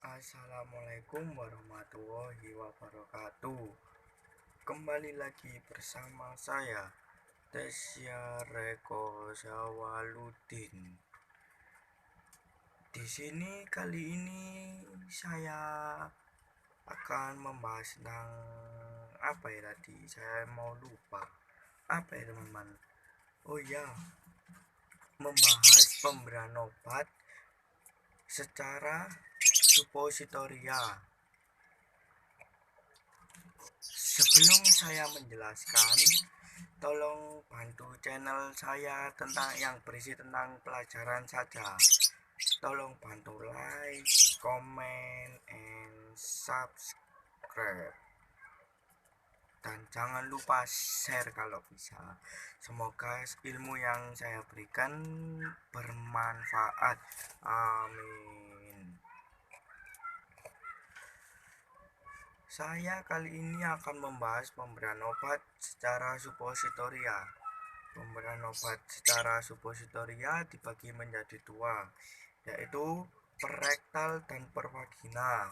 Assalamualaikum warahmatullahi wabarakatuh. Kembali lagi bersama saya Tesya Reko Zawaludin. Di sini kali ini saya akan membahas tentang apa ya tadi? Saya mau lupa. Apa ya teman-teman? Oh ya, membahas pemberian obat secara supositoria. Sebelum saya menjelaskan, tolong bantu channel saya tentang yang berisi tentang pelajaran saja. Tolong bantu like, comment, and subscribe. Dan jangan lupa share kalau bisa. Semoga ilmu yang saya berikan bermanfaat. Amin. Saya kali ini akan membahas pemberian obat secara supositoria. Pemberian obat secara supositoria dibagi menjadi dua, yaitu perektal dan pervagina.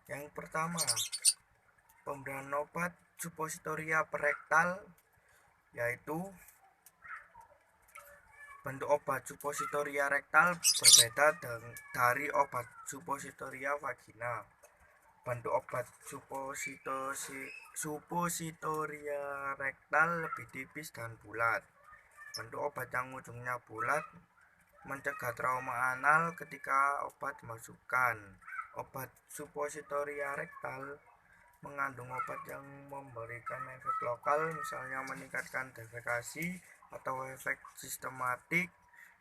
Yang pertama, pemberian obat supositoria perektal, yaitu bentuk obat supositoria rektal berbeda dari obat supositoria vagina. Bentuk obat supositoria rektal lebih tipis dan bulat. Bentuk obat yang ujungnya bulat mencegah trauma anal ketika obat dimasukkan. Obat supositoria rektal mengandung obat yang memberikan efek lokal, misalnya meningkatkan defekasi, atau efek sistematik,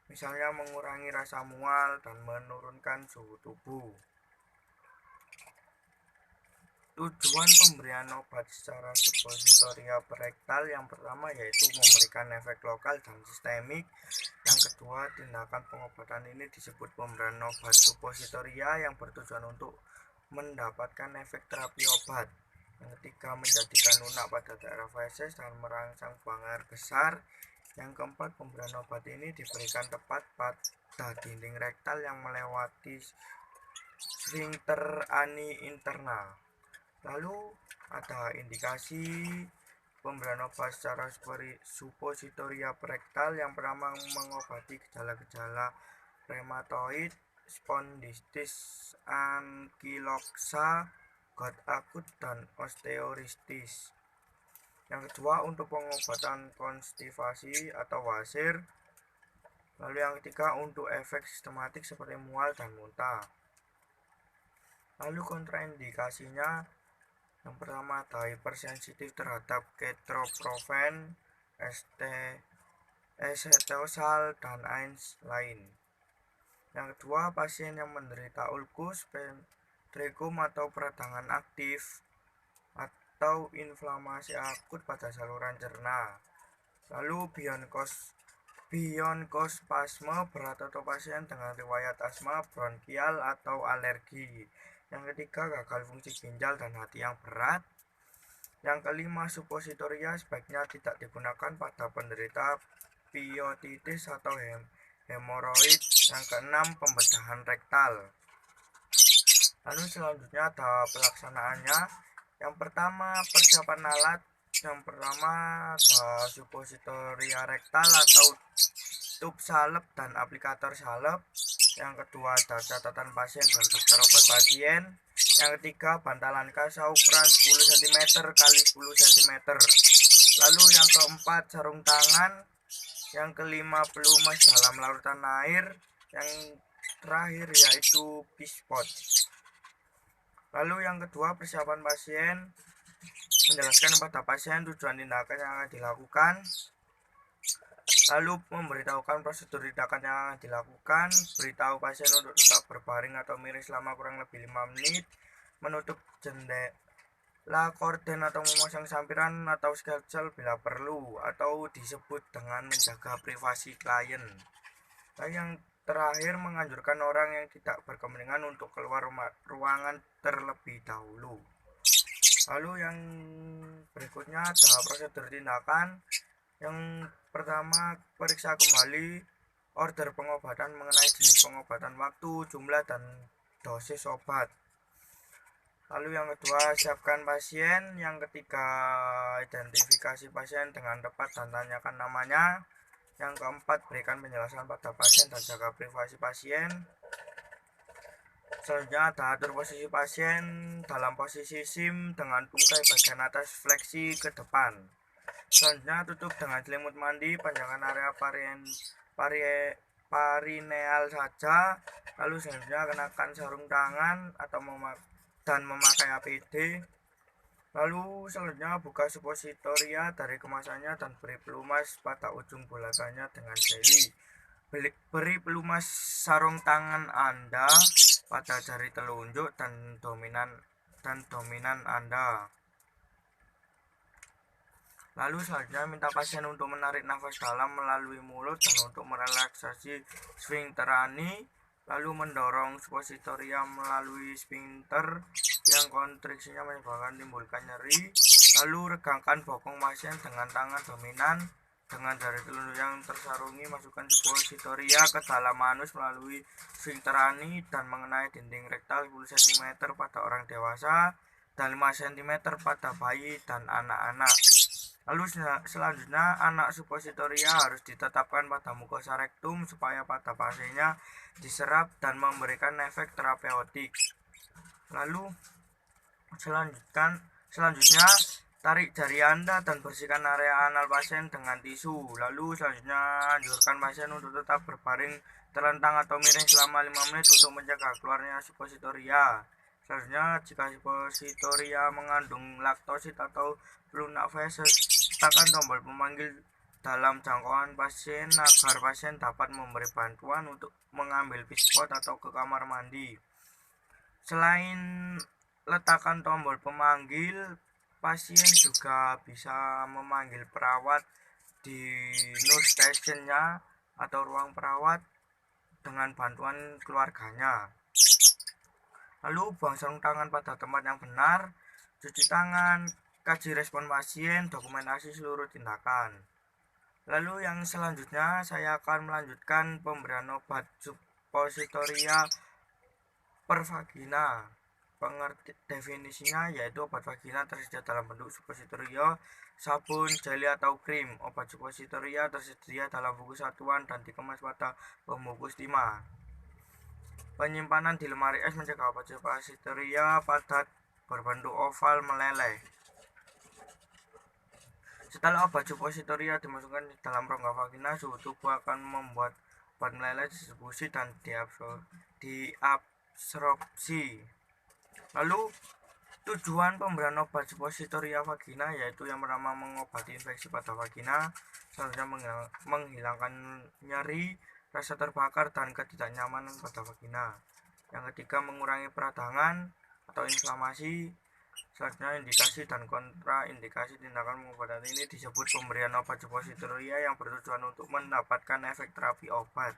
misalnya mengurangi rasa mual dan menurunkan suhu tubuh. Tujuan pemberian obat secara supositoria perektal yang pertama yaitu memberikan efek lokal dan sistemik. Yang kedua, tindakan pengobatan ini disebut pemberian obat supositoria yang bertujuan untuk mendapatkan efek terapi obat. Yang ketiga, menjadikan lunak pada daerah feses dan merangsang buang air besar. Yang keempat, pemberian obat ini diberikan tepat pada dinding rektal yang melewati sphincter ani internal. Lalu ada indikasi pemberian obat secara supositoria perektal. Yang pertama, mengobati gejala-gejala rheumatoid, spondylitis, ankylosing, gout akut, dan osteoartritis. Yang kedua, untuk pengobatan konstipasi atau wasir. Lalu yang ketiga, untuk efek sistematik seperti mual dan muntah. Lalu kontraindikasinya, yang pertama ada hipersensitif terhadap ketoprofen, acetosal, dan lain. Yang kedua, pasien yang menderita ulkus, ventrikum atau peradangan aktif, atau inflamasi akut pada saluran cerna. Lalu bronkospasme berat atau pasien dengan riwayat asma, bronkial, atau alergi. Yang ketiga, gagal fungsi ginjal dan hati yang berat. Yang kelima, supositoria sebaiknya tidak digunakan pada penderita piotitis atau hemoroid. Yang keenam, pembedahan rektal. Lalu selanjutnya ada pelaksanaannya. Yang pertama, persiapan alat. Yang pertama ada supositoria rektal atau tub salep dan aplikator salep. Yang kedua ada catatan pasien dan daftar obat pasien. Yang ketiga, bantalan kasa ukuran 10 cm x 10 cm. Lalu yang keempat, sarung tangan. Yang kelima, pelumas dalam larutan air. Yang terakhir yaitu pispot. Lalu yang kedua, persiapan pasien. Menjelaskan kepada pasien tujuan tindakan yang akan dilakukan. Lalu memberitahukan prosedur tindakan yang akan dilakukan. Beritahu pasien untuk tetap berbaring atau miring selama kurang lebih 5 menit. Menutup jendela, korden, atau memasang sampiran atau schedule bila perlu, atau disebut dengan menjaga privasi klien. Lalu yang terakhir, menganjurkan orang yang tidak berkepentingan untuk keluar ruangan terlebih dahulu. Lalu yang berikutnya ada prosedur tindakan. Yang pertama, periksa kembali order pengobatan mengenai jenis pengobatan, waktu, jumlah, dan dosis obat. Lalu yang kedua, siapkan pasien. Yang ketiga, identifikasi pasien dengan tepat dan tanyakan namanya. Yang keempat, berikan penjelasan pada pasien dan jaga privasi pasien. Selanjutnya, atur posisi pasien dalam posisi SIM dengan tungkai bagian atas fleksi ke depan. Selanjutnya, tutup dengan selimut mandi, panjangkan area perineal saja. Lalu selanjutnya kenakan sarung tangan atau memakai APD. Lalu selanjutnya buka suppositoria dari kemasannya dan beri pelumas pada ujung bulatannya dengan jeli. Beri pelumas sarung tangan Anda pada jari telunjuk dan dominan Anda. Lalu selanjutnya minta pasien untuk menarik nafas dalam melalui mulut dan untuk merelaksasi sphincter ani. Lalu mendorong suppositoria melalui sphincter yang kontriksinya menyebabkan timbulkan nyeri. Lalu regangkan bokong pasien dengan tangan dominan. Dengan jari telunjuk yang tersarungi, masukkan suppositoria ke dalam anus melalui sphincter ani dan mengenai dinding rektal 10 cm pada orang dewasa dan 5 cm pada bayi dan anak-anak. Lalu selanjutnya anak suppositoria harus ditetapkan pada mukosa rektum supaya pada pasiennya diserap dan memberikan efek terapeutik. Lalu selanjutnya tarik jari Anda dan bersihkan area anal pasien dengan tisu. Lalu selanjutnya anjurkan pasien untuk tetap berbaring terlentang atau miring selama 5 menit untuk mencegah keluarnya suppositoria. Selanjutnya, jika suppositoria mengandung laktosid atau lunak feses, tekan tombol pemanggil dalam jangkauan pasien agar pasien dapat memberi bantuan untuk mengambil pispot atau ke kamar mandi. Selain letakkan tombol pemanggil, pasien juga bisa memanggil perawat di nurse station-nya atau ruang perawat dengan bantuan keluarganya. Lalu buang sarung tangan pada tempat yang benar, cuci tangan, kaji respon pasien, dokumentasi seluruh tindakan. Lalu yang selanjutnya saya akan melanjutkan pemberian obat suppositoria per vagina. Definisinya yaitu obat vagina tersedia dalam bentuk suppositoria, sabun, jeli atau krim. Obat suppositoria tersedia dalam bungkus satuan dan dikemas pada pembungkus timah. Penyimpanan di lemari es mencegah obat suppositoria padat berbentuk oval meleleh. Setelah obat suppositoria dimasukkan di dalam rongga vagina, suhu tubuh akan membuat obat meleleh distribusi dan diabsorpsi. Lalu tujuan pemberian obat suppositoria vagina yaitu yang pertama mengobati infeksi pada vagina, selanjutnya menghilangkan nyeri, rasa terbakar dan ketidaknyamanan pada vagina. Yang ketiga, mengurangi peradangan atau inflamasi. Selanjutnya, indikasi dan kontraindikasi tindakan pengobatan ini disebut pemberian obat suppositoria yang bertujuan untuk mendapatkan efek terapi obat.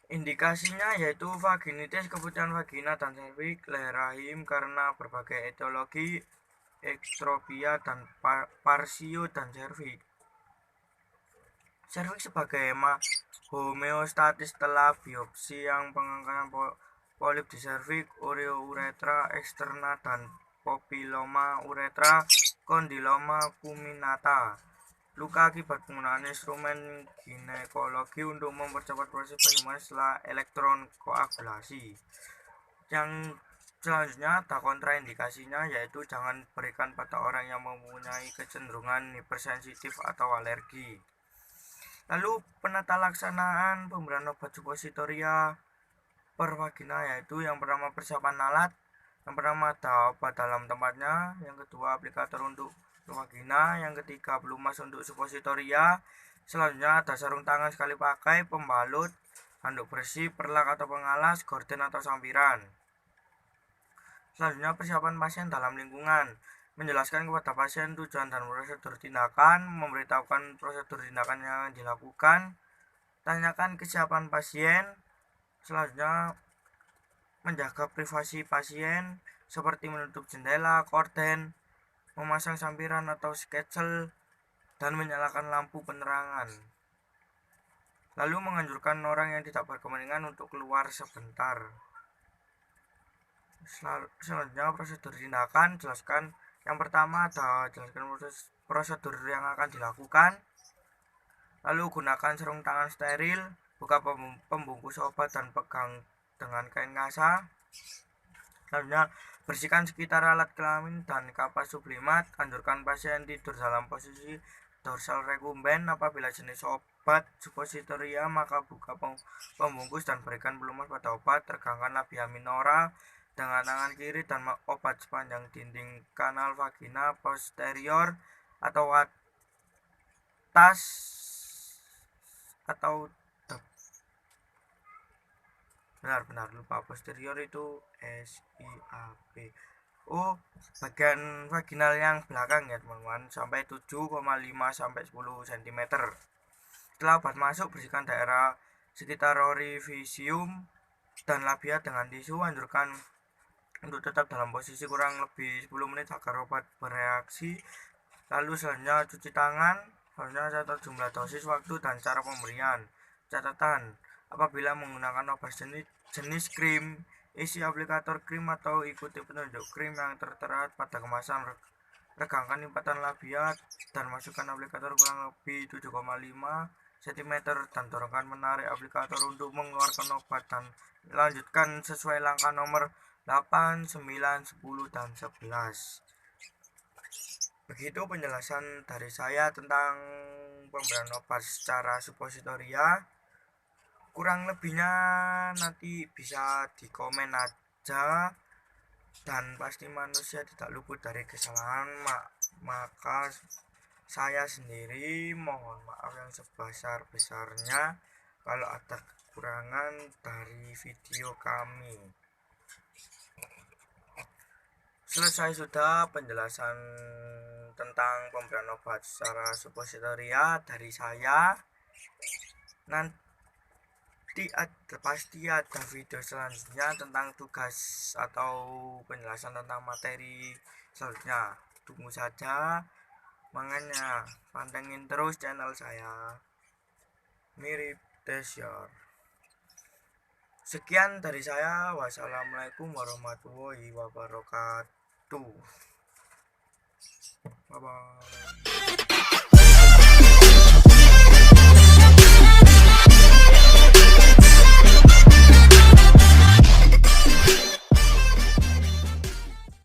Indikasinya yaitu vaginitis, keputihan vagina dan serviks, leher rahim karena berbagai etiologi, ektropia dan parsio dan serviks. Serviks sebagai homeostatis setelah biopsi yang pengangkatan polip di serviks, uretra eksterna dan papilloma uretra, kondiloma cuminata. Luka akibat penggunaan instrumen ginekologi untuk mempercepat proses penyembuhan setelah elektron koagulasi. Yang selanjutnya ada kontraindikasinya yaitu jangan berikan pada orang yang mempunyai kecenderungan hipersensitif atau alergi. Lalu penata laksanaan pemberian obat suppositoria per vagina yaitu yang pertama persiapan alat, yang pertama ada obat dalam tempatnya, yang kedua aplikator untuk vagina, yang ketiga pelumas untuk suppositoria, selanjutnya ada sarung tangan sekali pakai, pembalut, handuk bersih, perlak atau pengalas, gorden atau sampiran. Selanjutnya persiapan pasien dalam lingkungan, menjelaskan kepada pasien tujuan dan prosedur tindakan, memberitahukan prosedur tindakan yang dilakukan, tanyakan kesiapan pasien. Selanjutnya menjaga privasi pasien seperti menutup jendela, korden, memasang sampiran atau sketsel, dan menyalakan lampu penerangan. lalu menganjurkan orang yang tidak berkepentingan untuk keluar sebentar. Selanjutnya prosedur tindakan, jelaskan. Yang pertama ada jelaskan prosedur yang akan dilakukan. Lalu gunakan sarung tangan steril, buka pembungkus obat dan pegang dengan kain kasa. Selanjutnya bersihkan sekitar alat kelamin dan kapas sublimat. Anjurkan pasien tidur dalam posisi dorsal recumbent. Apabila jenis obat suppositoria, maka buka pembungkus dan berikan pelumas pada obat. Regangkan labia minora dengan tangan kiri dan obat sepanjang dinding kanal vagina posterior atau atas atau benar lupa, posterior itu SIAP. Bagian vaginal yang belakang ya teman-teman, sampai 7,5 sampai 10 cm. Setelah obat masuk, bersihkan daerah sekitar orifisium dan labia dengan tisu. Anjurkan untuk tetap dalam posisi kurang lebih 10 menit agar obat bereaksi. Lalu selanjutnya cuci tangan. Selanjutnya catat jumlah dosis, waktu, dan cara pemberian. Catatan: apabila menggunakan obat jenis krim, isi aplikator krim atau ikuti petunjuk krim yang tertera pada kemasan. Regangkan lipatan labia dan masukkan aplikator kurang lebih 7,5 cm dan dorongkan menarik aplikator untuk mengeluarkan obat, dan lanjutkan sesuai langkah nomor 8, 9, 10, dan 11. Begitu penjelasan dari saya tentang pemberian obat secara suppositoria. Kurang lebihnya nanti bisa di komen aja, dan pasti manusia tidak luput dari kesalahan. Maka saya sendiri mohon maaf yang sebesar-besarnya kalau ada kekurangan dari video kami. Selesai sudah penjelasan tentang pemberian obat secara suppositoria dari saya. Nanti pasti ada video selanjutnya tentang tugas atau penjelasan tentang materi selanjutnya. Tunggu saja, makanya pantengin terus channel saya, Mirip Desyar. Sekian dari saya. Wassalamualaikum warahmatullahi wabarakatuh. Bye bye.